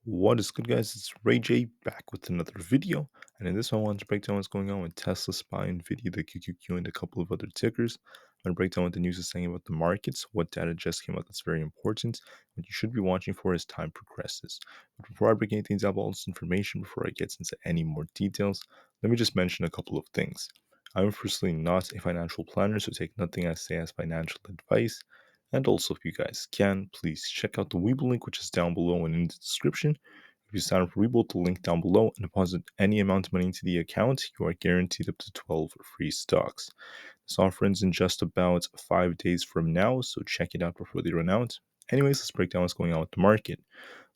What is good, guys? It's Rey-Jay back with another video, and in this one, I want to break down what's going on with Tesla, SPY, Nvda, the QQQ, and a couple of other tickers. I'm going to break down what the news is saying about the markets, what data just came out that's very important, what you should be watching for as time progresses. But before I break anything down about all this information, before I get into any more details, let me just mention a couple of things. I'm personally not a financial planner, so take nothing I say as financial advice. And also, if you guys can, please check out the Webull link, which is down below and in the description. If you sign up for Webull, the link down below, and deposit any amount of money into the account, you are guaranteed up to 12 free stocks. This offer ends in just about 5 days from now, so check it out before they run out. Anyways, let's break down what's going on with the market.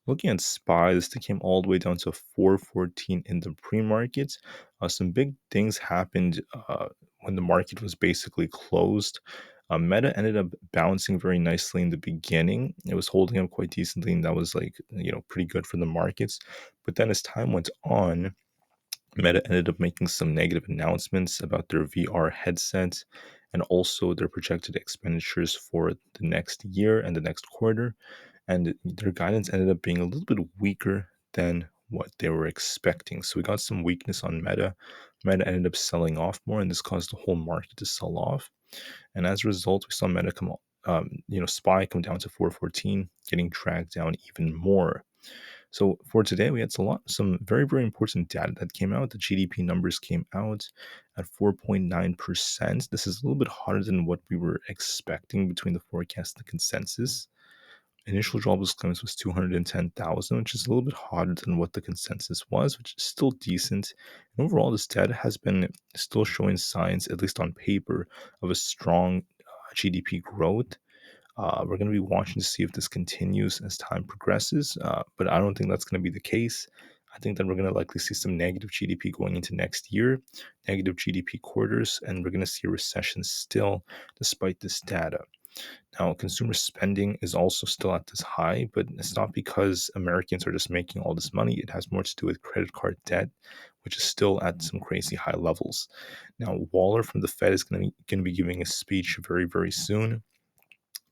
Looking at SPY, this thing came all the way down to 414 in the pre-market. Some big things happened when the market was basically closed. Meta ended up bouncing very nicely in the beginning. It was holding up quite decently, and that was pretty good for the markets. But then as time went on, Meta ended up making some negative announcements about their VR headsets and also their projected expenditures for the next year and the next quarter. And their guidance ended up being a little bit weaker than what they were expecting. So we got some weakness on Meta. Meta ended up selling off more, and this caused the whole market to sell off. And as a result, we saw Meta SPY come down to 414, getting dragged down even more. So for today, we had some very, very important data that came out. The GDP numbers came out at 4.9%. This is a little bit hotter than what we were expecting between the forecast and the consensus. Initial jobless claims was 210,000, which is a little bit hotter than what the consensus was, which is still decent. And overall, this data has been still showing signs, at least on paper, of a strong GDP growth. We're going to be watching to see if this continues as time progresses, but I don't think that's going to be the case. I think that we're going to likely see some negative GDP going into next year, negative GDP quarters, and we're going to see a recession still despite this data. Now, consumer spending is also still at this high, but it's not because Americans are just making all this money. It has more to do with credit card debt, which is still at some crazy high levels. Now, Waller from the Fed is going to be giving a speech very, very soon.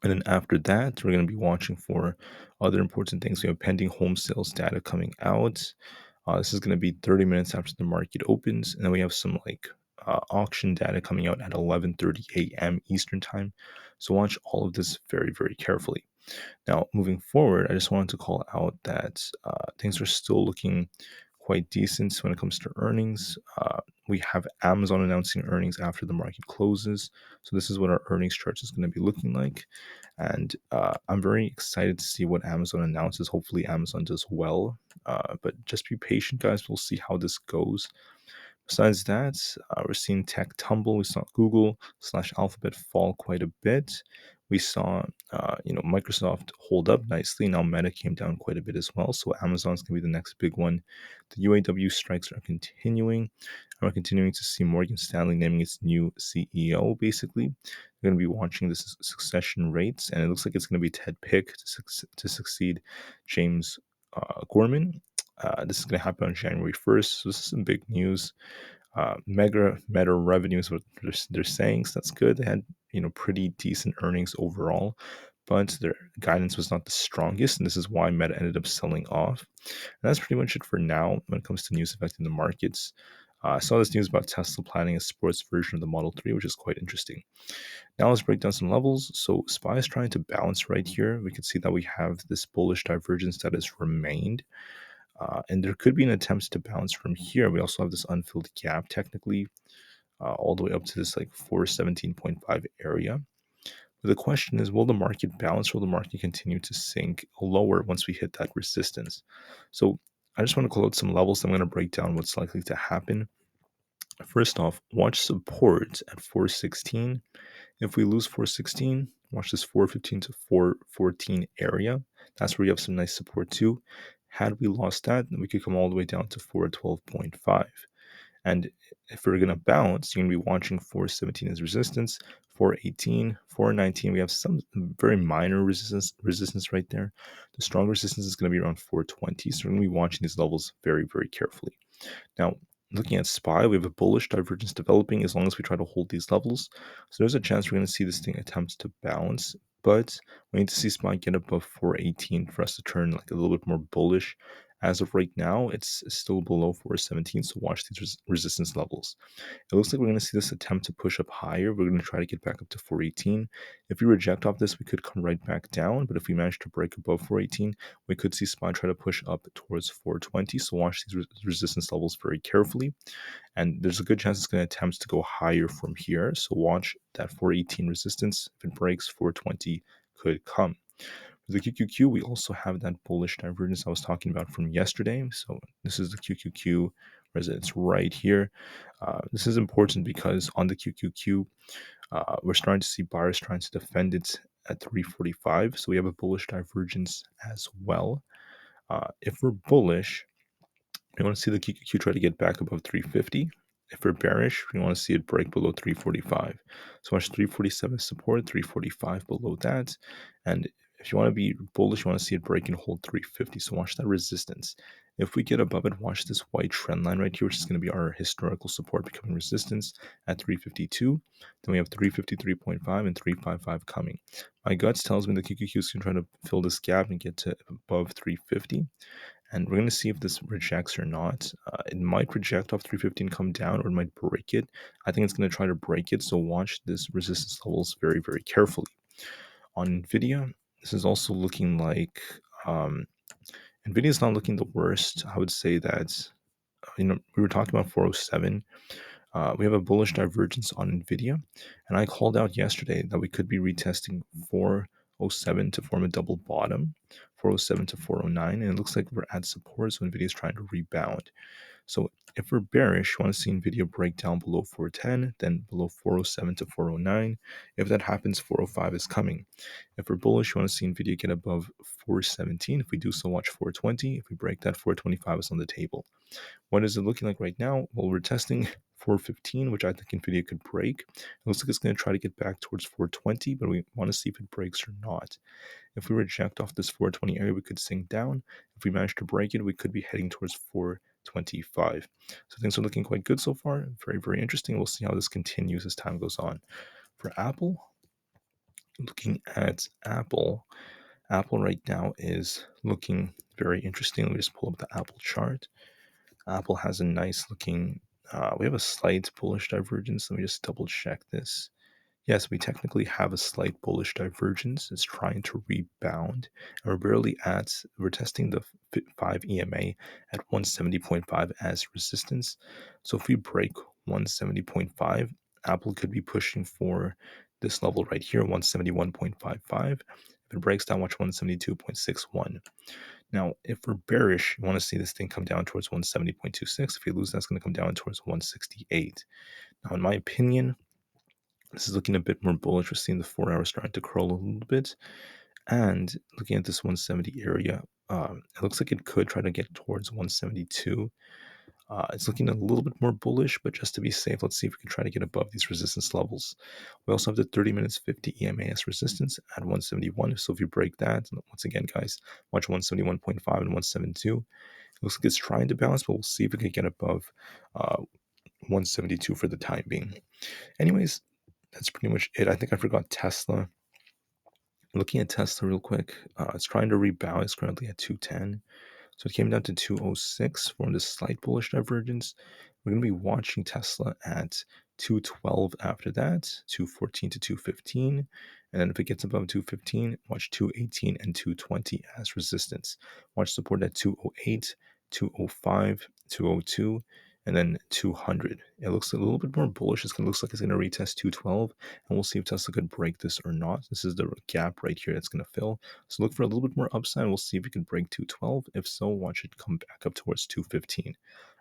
And then after that, we're going to be watching for other important things. We have pending home sales data coming out. This is going to be 30 minutes after the market opens. And then we have some auction data coming out at 11:30 a.m. Eastern time. So watch all of this very, very carefully. Now, moving forward, I just wanted to call out that things are still looking quite decent when it comes to earnings. We have Amazon announcing earnings after the market closes. So this is what our earnings chart is going to be looking like. And I'm very excited to see what Amazon announces. Hopefully Amazon does well. But just be patient, guys. We'll see how this goes. Besides that, we're seeing tech tumble. We saw Google / Alphabet fall quite a bit. We saw, Microsoft hold up nicely. Now Meta came down quite a bit as well. So Amazon's going to be the next big one. The UAW strikes are continuing. And we're continuing to see Morgan Stanley naming its new CEO, basically. We're going to be watching the succession rates. And it looks like it's going to be Ted Pick to succeed James Gorman. This is going to happen on January 1st. So this is some big news. Meta revenue is what they're saying, so that's good. They had pretty decent earnings overall, but their guidance was not the strongest, and this is why Meta ended up selling off. And that's pretty much it for now when it comes to news affecting the markets. I saw this news about Tesla planning a sports version of the Model 3, which is quite interesting. Now let's break down some levels. So SPY is trying to bounce right here. We can see that we have this bullish divergence that has remained. And there could be an attempt to bounce from here. We also have this unfilled gap technically all the way up to this 417.5 area. But the question is, will the market bounce? Will the market continue to sink lower once we hit that resistance? So I just want to call out some levels. I'm going to break down what's likely to happen. First off, watch support at 416. If we lose 416, watch this 415 to 414 area. That's where you have some nice support too. Had we lost that, then we could come all the way down to 412.5. And if we're going to bounce, you're going to be watching 417 as resistance, 418, 419. We have some very minor resistance right there. The strong resistance is going to be around 420. So we're going to be watching these levels very, very carefully. Now, looking at SPY, we have a bullish divergence developing as long as we try to hold these levels. So there's a chance we're going to see this thing attempt to bounce, but we need to see SPY get above 418 for us to turn a little bit more bullish As of right now, it's still below 417, so watch these resistance levels. It looks like we're going to see this attempt to push up higher. We're going to try to get back up to 418. If we reject off this, we could come right back down, but if we manage to break above 418, we could see SPY try to push up towards 420, so watch these resistance levels very carefully. And there's a good chance it's going to attempt to go higher from here. So watch that 418 resistance. If it breaks, 420 could come. For the QQQ, we also have that bullish divergence I was talking about from yesterday. So this is the QQQ, whereas it's right here. This is important because on the QQQ, we're starting to see buyers trying to defend it at 345. So we have a bullish divergence as well. If we're bullish, we want to see the QQQ try to get back above 350. If we're bearish, we want to see it break below 345. So watch 347 support, 345 below that. And if you want to be bullish, you want to see it break and hold 350. So watch that resistance. If we get above it, watch this white trend line right here, which is going to be our historical support becoming resistance at 352. Then we have 353.5 and 355 coming. My guts tells me the QQQ is going to try to fill this gap and get to above 350. And we're going to see if this rejects or not. It might reject off 350 and come down, or it might break it. I think it's going to try to break it, so watch this resistance levels very, very carefully. On Nvda, this is also looking like Nvidia is not looking the worst. I would say that we were talking about 407. We have a bullish divergence on Nvidia, and I called out yesterday that we could be retesting 407 to form a double bottom, 407 to 409, and it looks like we're at support, so Nvidia is trying to rebound. So if we're bearish, you want to see Nvidia break down below 410, then below 407 to 409. If that happens, 405 is coming. If we're bullish, you want to see Nvidia get above 417. If we do so, watch 420. If we break that, 425 is on the table. What is it looking like right now? Well, we're testing 415, which I think Nvidia could break. It looks like it's going to try to get back towards 420, but we want to see if it breaks or not. If we reject off this 420 area, we could sink down. If we manage to break it, we could be heading towards 425. So things are looking quite good so far. Very, very interesting. We'll see how this continues as time goes on. For Aapl, looking at Aapl right now is looking very interesting. Let me just pull up the Aapl chart. Aapl has a nice looking, we have a slight bullish divergence. Let me just double check this. Yes, we technically have a slight bullish divergence. It's trying to rebound. And we're testing the 5 EMA at 170.5 as resistance. So if we break 170.5, Aapl could be pushing for this level right here, 171.55. If it breaks down, watch 172.61. Now, if we're bearish, you want to see this thing come down towards 170.26. If we lose, that's going to come down towards 168. Now, in my opinion, this is looking a bit more bullish. We're seeing the 4 hours starting to curl a little bit. And looking at this 170 area, it looks like it could try to get towards 172. It's looking a little bit more bullish, but just to be safe, let's see if we can try to get above these resistance levels. We also have the 30 minutes 50 EMA as resistance at 171. So if you break that, once again, guys, watch 171.5 and 172. It looks like it's trying to bounce, but we'll see if we can get above 172 for the time being. Anyways, that's pretty much it. I think I forgot Tsla. Looking at Tsla real quick, it's trying to rebound. It's currently at 210. So it came down to 206 for this slight bullish divergence. We're going to be watching Tsla at 212 after that, 214 to 215. And then if it gets above 215, watch 218 and 220 as resistance. Watch support at 208, 205, 202, and then 200. It looks a little bit more bullish. It looks like it's going to retest 212, and we'll see if Tsla could break this or not. This is the gap right here that's going to fill. So look for a little bit more upside. We'll see if we can break 212. If so, watch it come back up towards 215.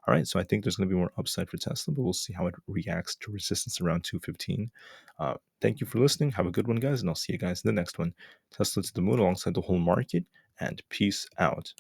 All right, so I think there's going to be more upside for Tsla, but we'll see how it reacts to resistance around 215. Thank you for listening. Have a good one, guys, and I'll see you guys in the next one. Tesla to the moon alongside the whole market, and peace out.